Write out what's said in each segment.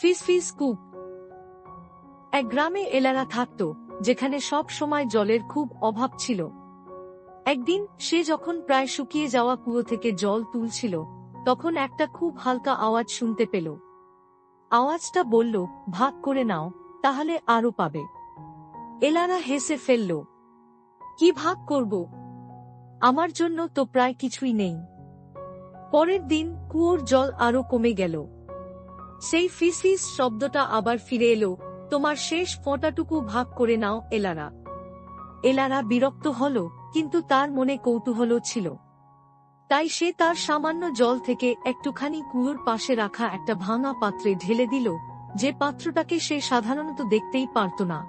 ফিস ফিস কূপ। এক গ্রামে এলারা থাকত, যেখানে সব সময় জলের খুব অভাব ছিল। একদিন সে যখন প্রায় শুকিয়ে যাওয়া কুয়ো থেকে জল তুলছিল, তখন একটা খুব হালকা আওয়াজ শুনতে পেল। আওয়াজটা বলল, ভাগ করে নাও, তাহলে আরো পাবে। এলারা হেসে ফেলল, কি ভাগ করব? আমার জন্য তো প্রায় কিছুই নেই। পরের দিন কুয়োর জল আরো কমে গেল। সেই ফিসফিস শব্দটা আবার ফিরে এলো, তোমার শেষ ফোঁটাটুকু ভাগ করে নাও এলারা। এলারা বিরক্ত হল, কিন্তু তার মনে কৌতূহল ছিল। তাই সে তার সামান্য জল থেকে একটুখানি কুয়োর পাশে রাখা একটা ভাঙা পাত্রে ঢেলে দিল, যে পাত্রটাকে সে সাধারণত দেখতেই পারত না।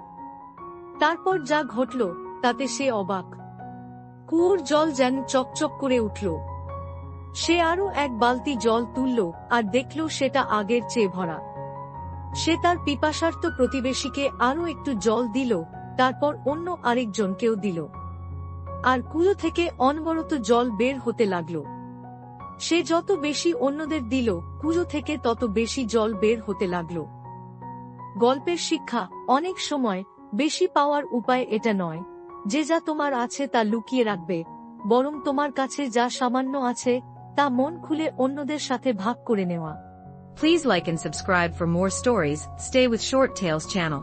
তারপর যা ঘটল তাতে সে অবাক। কুয়োর জল যেন চকচক করে উঠল। সে আরো এক বালতি জল তুলল, আর দেখল সেটা আগের চেয়ে ভরা। সে তার পিপাসার্ত প্রতিবেশীকে আরো একটু জল দিল, তারপর অন্য আরেকজনকেও দিল। আর কুয়ো থেকে অনবরত জল বের হতে লাগল। সে যত বেশি অন্যদের দিল, কুয়ো থেকে তত বেশি জল বের হতে লাগল। গল্পের শিক্ষা, অনেক সময় বেশি পাওয়ার উপায় এটা নয় যে যা তোমার আছে তা লুকিয়ে রাখবে, বরং তোমার কাছে যা সামান্য আছে তা মন খুলে অন্যদের সাথে ভাগ করে নেওয়া। Please like and subscribe for more stories. Stay with Short Tales channel.